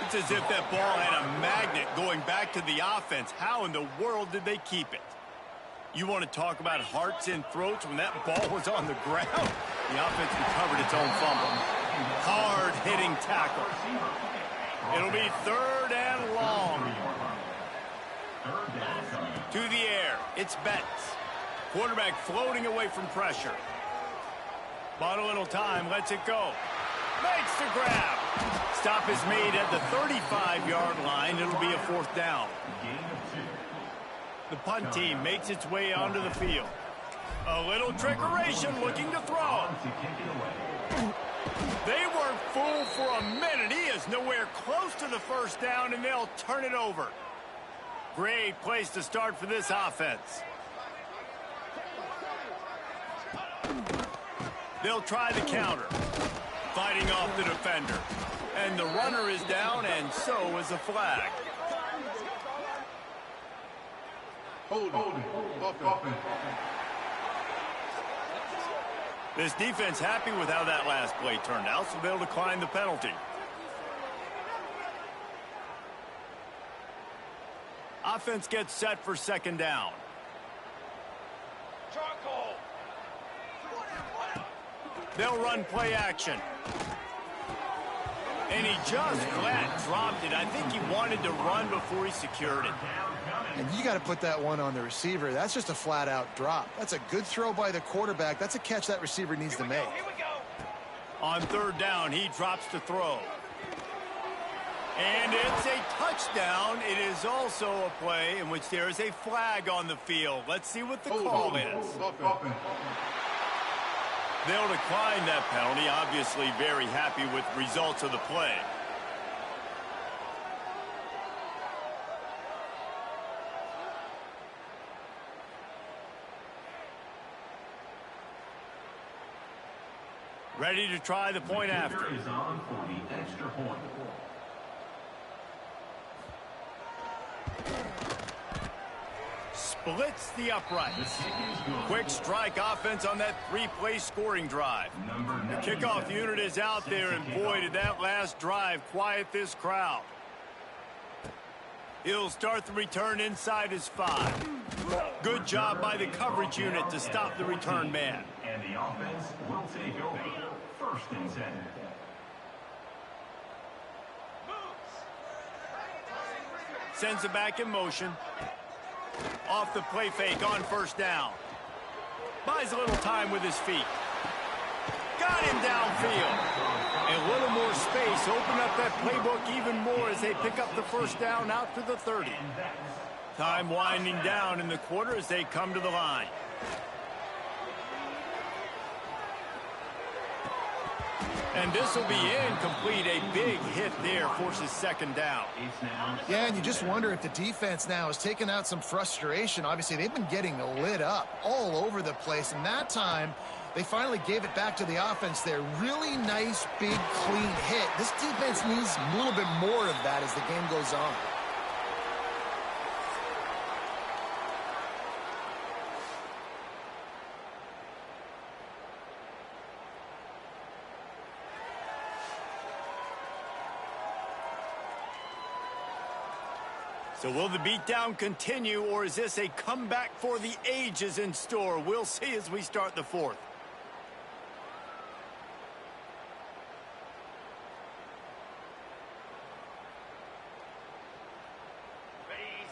Speaker 1: It's as if that ball had a magnet going back to the offense. How in the world did they keep it? You want to talk about hearts and throats when that ball was on the ground? The offense recovered its own fumble. Hard-hitting tackle. It'll be 3rd and long. To the air. It's Betts. Quarterback floating away from pressure. Bought a little time, lets it go. Makes the grab. Stop is made at the 35-yard line. It'll be a 4th down. The punt team makes its way onto the field. A little trickeration looking to throw. They weren't fooled for a minute. He is nowhere close to the 1st down, and they'll turn it over. Great place to start for this offense. They'll try the counter. Fighting off the defender. And the runner is down, and so is the flag.
Speaker 6: Holding. Offense.
Speaker 1: This defense happy with how that last play turned out, so they'll decline the penalty. Offense gets set for 2nd down. They'll run play action. And he just flat dropped it. I think he wanted to run before he secured it.
Speaker 3: And you got to put that one on the receiver. That's just a flat-out drop. That's a good throw by the quarterback. That's a catch that receiver needs to make.
Speaker 1: On 3rd down, he drops to throw. And it's a touchdown. It is also a play in which there is a flag on the field. Let's see what the call is. They'll decline that penalty. Obviously very happy with results of the play. Ready to try the point after.
Speaker 7: Is on for the extra point.
Speaker 1: Splits the uprights. Quick strike offense on that 3-play scoring drive. The kickoff unit is out there, and boy, did that last drive quiet this crowd. He'll start the return inside his 5. Good job by the coverage unit to stop the return man.
Speaker 7: And the offense will take over. 1st and 10.
Speaker 1: Sends it back in motion. Off the play fake on 1st down. Buys a little time with his feet. Got him downfield. A little more space. Open up that playbook even more as they pick up the 1st down out to the 30. Time winding down in the quarter as they come to the line. And this will be incomplete. A big hit there forces 2nd down.
Speaker 3: Yeah, and you just wonder if the defense now has taken out some frustration. Obviously, they've been getting lit up all over the place, and that time they finally gave it back to the offense there. Really nice, big, clean hit. This defense needs a little bit more of that as the game goes on.
Speaker 1: So will the beatdown continue, or is this a comeback for the ages in store? We'll see as we start the fourth.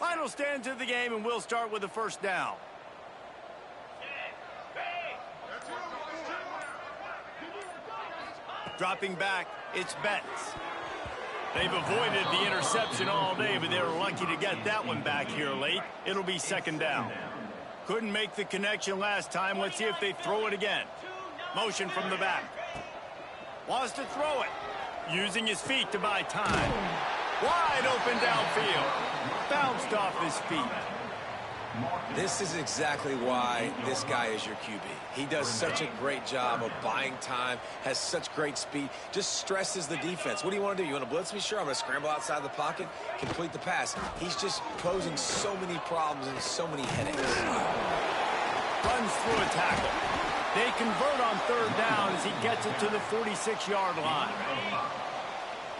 Speaker 1: Final stands of the game, and we'll start with the first down. Dropping back, it's Betts. They've avoided the interception all day, but they were lucky to get that one back here late. It'll be second down. Couldn't make the connection last time. Let's see if they throw it again. Motion from the back. Wants to throw it. Using his feet to buy time. Wide open downfield. Bounced off his feet.
Speaker 2: This is exactly why this guy is your QB. He does such a great job of buying time, has such great speed, just stresses the defense. What do you want to do? You want to blitz me? Sure, I'm going to scramble outside the pocket, complete the pass. He's just posing so many problems and so many headaches.
Speaker 1: Runs through a tackle. They convert on third down as he gets it to the 46-yard line.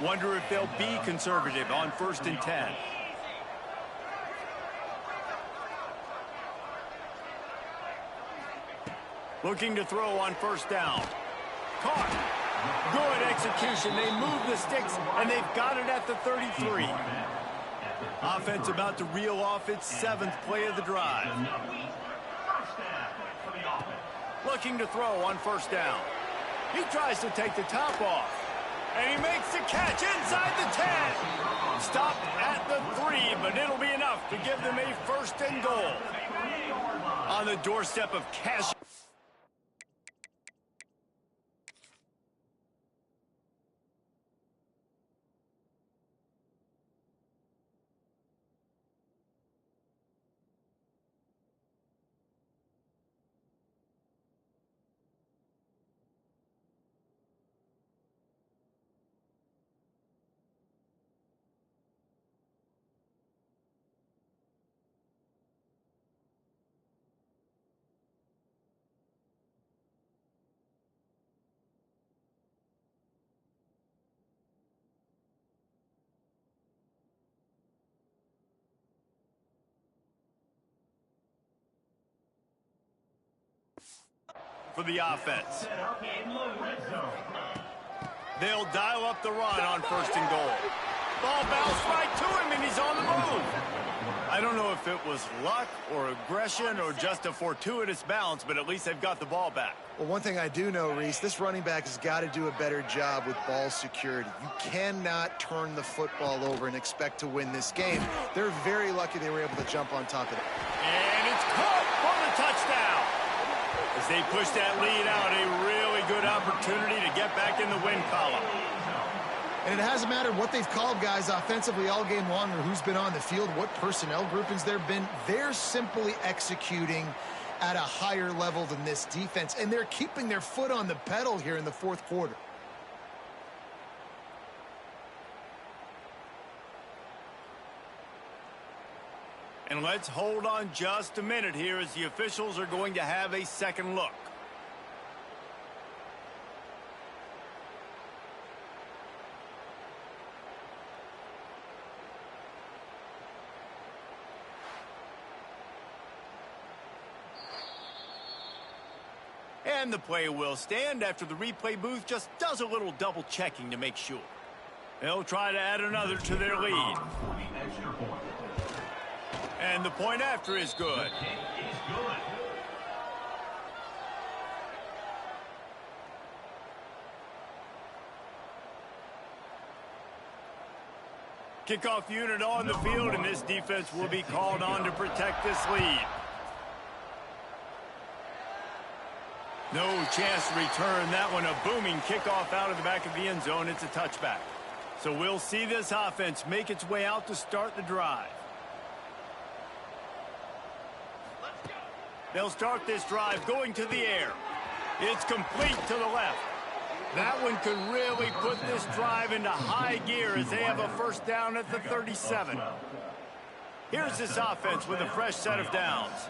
Speaker 1: Wonder if they'll be conservative on 1st and 10. Looking to throw on first down. Caught. Good execution. They move the sticks, and they've got it at the 33. Offense about to reel off its 7th play of the drive. Looking to throw on first down. He tries to take the top off. And he makes the catch inside the 10. Stopped at the 3, but it'll be enough to give them a 1st and goal. On the doorstep of cash. For the offense. They'll dial up the run on 1st and goal. Ball bounced right to him, and he's on the move. I don't know if it was luck or aggression or just a fortuitous bounce, but at least they've got the ball back.
Speaker 3: Well, one thing I do know, Reese, this running back has got to do a better job with ball security. You cannot turn the football over and expect to win this game. They're very lucky they were able to jump on top of it.
Speaker 1: And it's caught for the touchdown. As they push that lead out, a really good opportunity to get back in the win column.
Speaker 3: And it hasn't mattered what they've called guys offensively all game long or who's been on the field, what personnel groupings there have been. They're simply executing at a higher level than this defense, and they're keeping their foot on the pedal here in the 4th quarter.
Speaker 1: And let's hold on just a minute here as the officials are going to have a second look. And the play will stand after the replay booth just does a little double checking to make sure. They'll try to add another to their lead. And the point after is good. Kickoff unit on the field, and this defense will be called on to protect this lead. No chance to return that one. A booming kickoff out of the back of the end zone. It's a touchback. So we'll see this offense make its way out to start the drive. They'll start this drive going to the air. It's complete to the left. That one could really put this drive into high gear as they have a first down at the 37. Here's this offense with a fresh set of downs.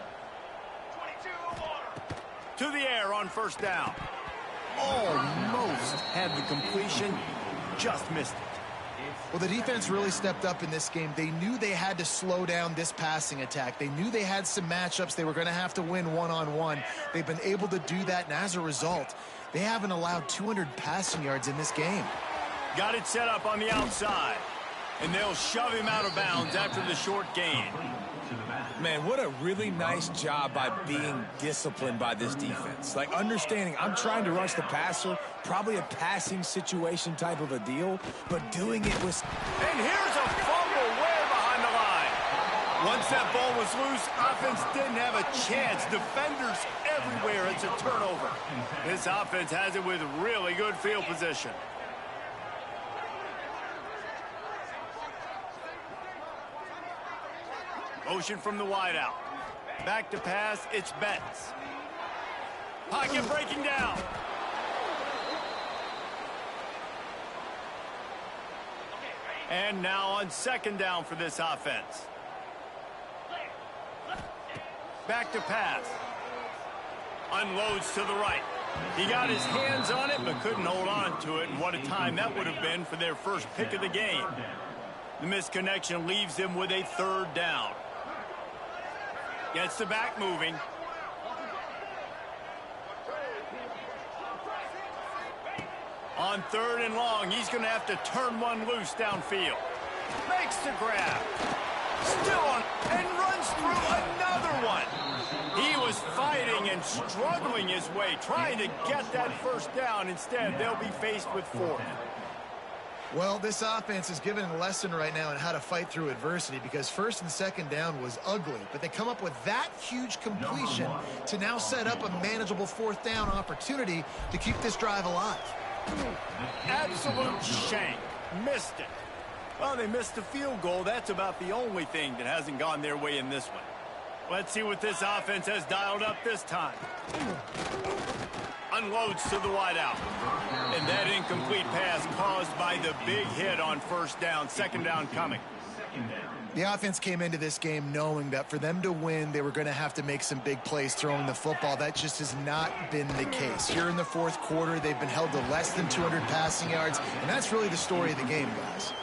Speaker 1: To the air on first down. Almost had the completion, just missed it.
Speaker 3: Well, the defense really stepped up in this game. They knew they had to slow down this passing attack. They knew they had some matchups they were going to have to win one-on-one. They've been able to do that, and as a result, they haven't allowed 200 passing yards in this game.
Speaker 1: Got it set up on the outside, and they'll shove him out of bounds after the short gain.
Speaker 2: Man, what a really nice job by being disciplined by this defense. Like, understanding I'm trying to rush the passer, probably a passing situation type of a deal, but doing it with...
Speaker 1: And here's a fumble way behind the line. Once that ball was loose, offense didn't have a chance. Defenders everywhere. It's a turnover. This offense has it with really good field position. Motion from the wideout. Back to pass, it's Betts. Pocket breaking down. And now on second down for this offense. Back to pass. Unloads to the right. He got his hands on it, but couldn't hold on to it. And what a time that would have been for their first pick of the game. The misconnection leaves him with a third down. Gets the back moving. On third and long, he's going to have to turn one loose downfield. Makes the grab. Still on, and runs through another one. He was fighting and struggling his way, trying to get that first down. Instead, they'll be faced with fourth.
Speaker 3: Well, this offense is given a lesson right now on how to fight through adversity, because first and second down was ugly, but they come up with that huge completion to now set up a manageable fourth down opportunity to keep this drive alive.
Speaker 1: Absolute shank. Missed it. Well, they missed the field goal. That's about the only thing that hasn't gone their way in this one. Let's see what this offense has dialed up this time. Unloads to the wideout. And that incomplete pass caused by the big hit on first down. Second down coming.
Speaker 3: The offense came into this game knowing that for them to win, they were going to have to make some big plays throwing the football. That just has not been the case. Here in the fourth quarter, they've been held to less than 200 passing yards, and that's really the story of the game, guys.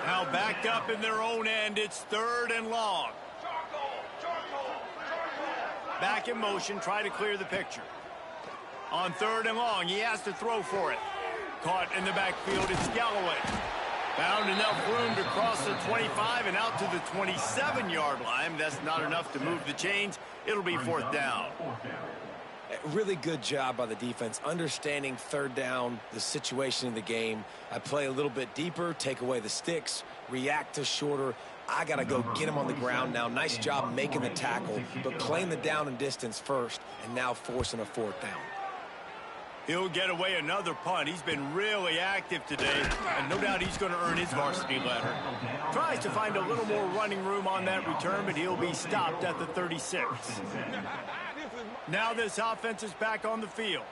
Speaker 1: Now backed up in their own end, it's third and long. Back in motion, try to clear the picture. On third and long, he has to throw for it. Caught in the backfield, it's Galloway. Found enough room to cross the 25 and out to the 27-yard line. That's not enough to move the chains. It'll be fourth down.
Speaker 2: Really good job by the defense, understanding third down, the situation in the game. I play a little bit deeper, take away the sticks, react to shorter. I got to go get him on the ground now. Nice job making the tackle, but playing the down and distance first, and now forcing a fourth down.
Speaker 1: He'll get away another punt. He's been really active today, and no doubt he's going to earn his varsity letter. Tries to find a little more running room on that return, but he'll be stopped at the 36. Now this offense is back on the field.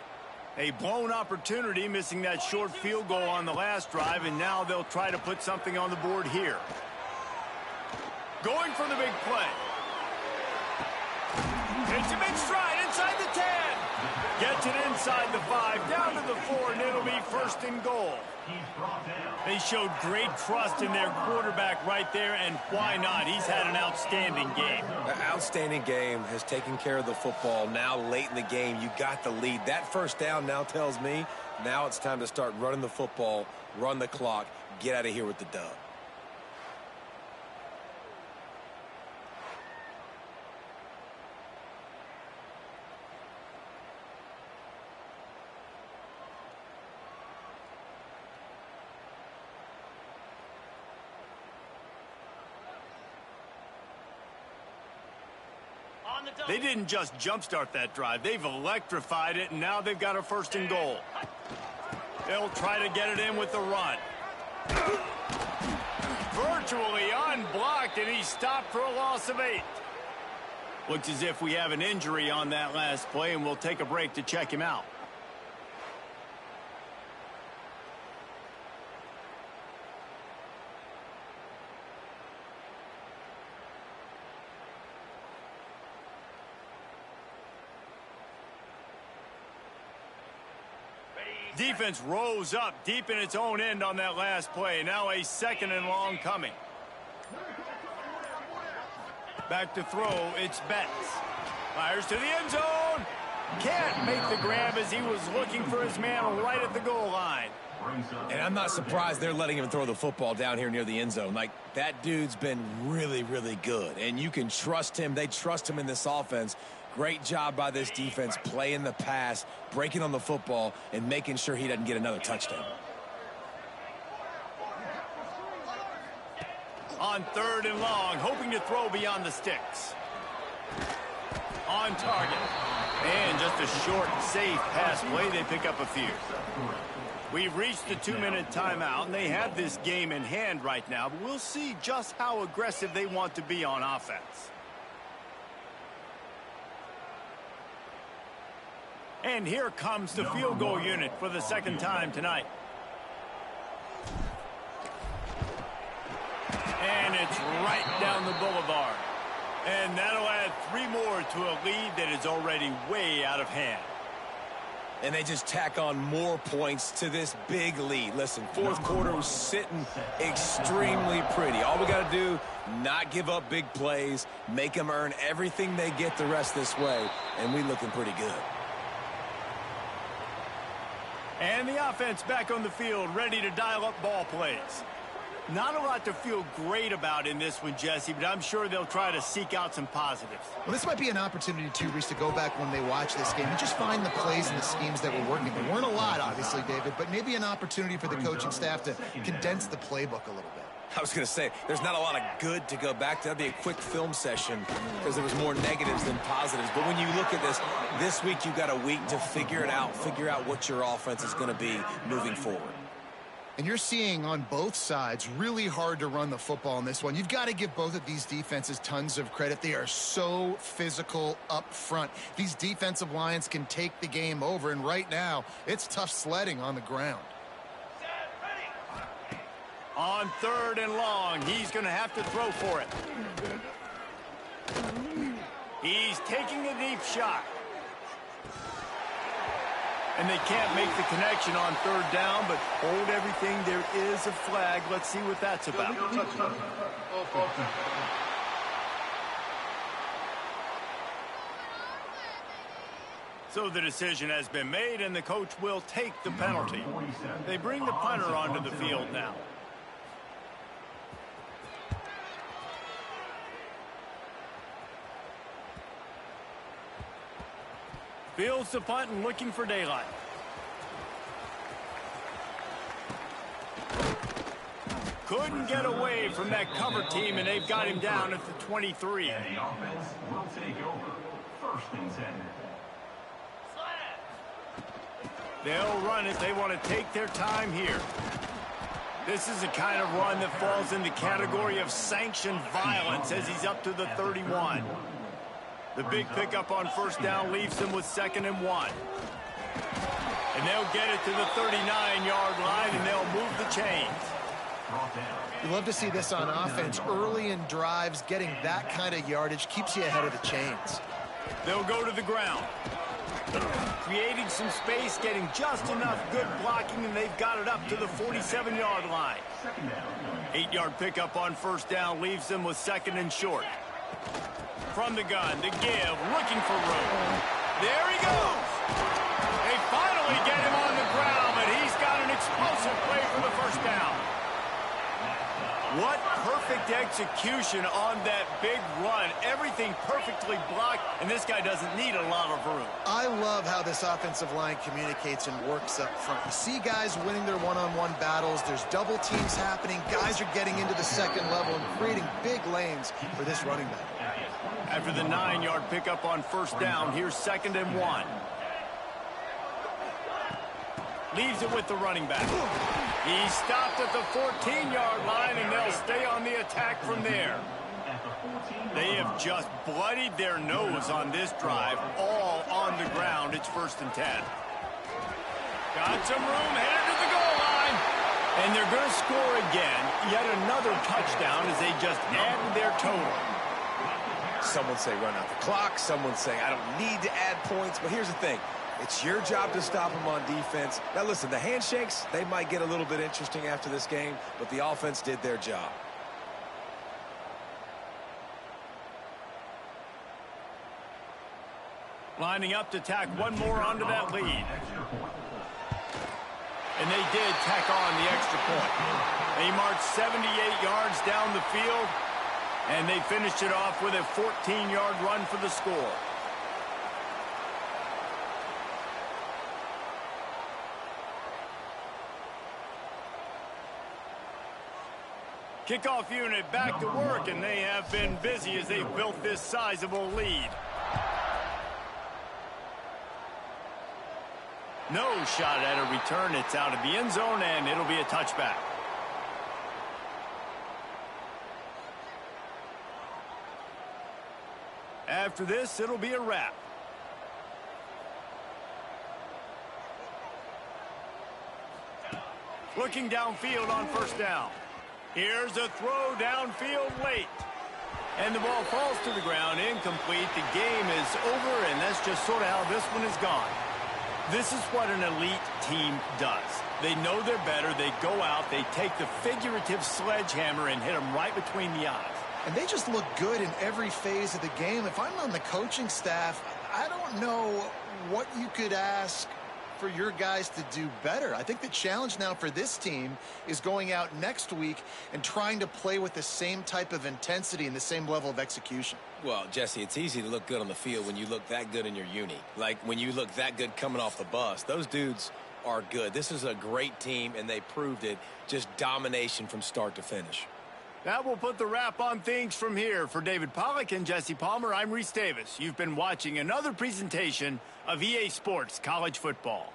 Speaker 1: A blown opportunity, missing that short field goal on the last drive, and now they'll try to put something on the board here. Going for the big play. Hits him in stride inside the 10. Gets it inside the 5, down to the 4, and it'll be first and goal. They showed great trust in their quarterback right there, and why not? He's had an outstanding game.
Speaker 2: An outstanding game, has taken care of the football. Now late in the game, you got the lead. That first down now tells me now it's time to start running the football, run the clock, get out of here with the dub.
Speaker 1: They didn't just jumpstart that drive. They've electrified it, and now they've got a first and goal. They'll try to get it in with the run. Virtually unblocked, and he's stopped for a loss of 8. Looks as if we have an injury on that last play, and we'll take a break to check him out. Defense rose up deep in its own end on that last play. Now a second and long coming. Back to throw, it's Betts. Fires to the end zone. Can't make the grab as he was looking for his man right at the goal line.
Speaker 2: And I'm not surprised they're letting him throw the football down here near the end zone. Like, that dude's been really, really good. And you can trust him. They trust him in this offense. Great job by this defense playing the pass, breaking on the football, and making sure he doesn't get another touchdown.
Speaker 1: On third and long, hoping to throw beyond the sticks. On target. And just a short, safe pass play. They pick up a few. We've reached the 2-minute timeout, and they have this game in hand right now. But we'll see just how aggressive they want to be on offense. And here comes the field goal unit for the second time tonight. And it's right down the boulevard. And that'll add 3 more to a lead that is already way out of hand.
Speaker 2: And they just tack on more points to this big lead. Listen, fourth quarter was sitting extremely pretty. All we got to do, not give up big plays, make them earn everything they get the rest this way, and we looking pretty good.
Speaker 1: And the offense back on the field, ready to dial up ball plays. Not a lot to feel great about in this one, Jesse, but I'm sure they'll try to seek out some positives.
Speaker 3: Well, this might be an opportunity, too, Reese, to go back when they watch this game and just find the plays and the schemes that were working. There weren't a lot, obviously, David, but maybe an opportunity for the coaching staff to condense the playbook a little bit.
Speaker 2: I was going to say, there's not a lot of good to go back to. That'd be a quick film session because there was more negatives than positives. But when you look at this week you've got a week to figure it out, figure out what your offense is going to be moving forward.
Speaker 3: And you're seeing on both sides really hard to run the football in this one. You've got to give both of these defenses tons of credit. They are so physical up front. These defensive lines can take the game over, and right now it's tough sledding on the ground.
Speaker 1: On third and long, he's going to have to throw for it. He's taking a deep shot. And they can't make the connection on third down, but hold everything. There is a flag. Let's see what that's about. So the decision has been made, and the coach will take the penalty. They bring the punter onto the field now. Fields the punt and looking for daylight. Couldn't get away from that cover team, and they've got him down at the 23.
Speaker 7: And the offense will take over. First and 10.
Speaker 1: They'll run it. They want to take their time here. This is the kind of run that falls in the category of sanctioned violence as he's up to the 31. The big pickup on first down leaves them with 2nd and 1. And they'll get it to the 39-yard line, and they'll move the chains.
Speaker 3: You love to see this on offense. Early in drives, getting that kind of yardage keeps you ahead of the chains.
Speaker 1: They'll go to the ground. Creating some space, getting just enough good blocking, and they've got it up to the 47-yard line. 8-yard pickup on first down leaves them with 2nd and short. From the gun, the give, looking for room. There he goes. They finally get him on the ground, but he's got an explosive play for the first down. What perfect execution on that big run. Everything perfectly blocked, and this guy doesn't need a lot of room.
Speaker 3: I love how this offensive line communicates and works up front. You see guys winning their one-on-one battles. There's double teams happening. Guys are getting into the second level and creating big lanes for this running back.
Speaker 1: After the 9-yard pickup on first down, here's 2nd and 1. Leaves it with the running back. He stopped at the 14-yard line, and they'll stay on the attack from there. They have just bloodied their nose on this drive, all on the ground. It's 1st and 10. Got some room, headed to the goal line. And they're going to score again. Yet another touchdown as they just add to their total.
Speaker 2: Some would say run out the clock. Some would say I don't need to add points. But here's the thing. It's your job to stop them on defense. Now, listen, the handshakes, they might get a little bit interesting after this game, but the offense did their job.
Speaker 1: Lining up to tack one more onto that lead. And they did tack on the extra point. They marched 78 yards down the field, and they finished it off with a 14-yard run for the score. Kickoff unit back to work, and they have been busy as they've built this sizable lead. No shot at a return. It's out of the end zone, and it'll be a touchback. After this, it'll be a wrap. Looking downfield on first down. Here's a throw downfield late. And the ball falls to the ground, incomplete. The game is over, and that's just sort of how this one is gone. This is what an elite team does. They know they're better. They go out. They take the figurative sledgehammer and hit them right between the eyes.
Speaker 3: And they just look good in every phase of the game. If I'm on the coaching staff, I don't know what you could ask for your guys to do better. I think the challenge now for this team is going out next week and trying to play with the same type of intensity and the same level of execution.
Speaker 2: Well, Jesse, it's easy to look good on the field when you look that good in your uni. Like when you look that good coming off the bus. Those dudes are good. This is a great team, and they proved it. Just domination from start to finish.
Speaker 1: That will put the wrap on things from here. For David Pollack and Jesse Palmer, I'm Reese Davis. You've been watching another presentation of EA Sports College Football.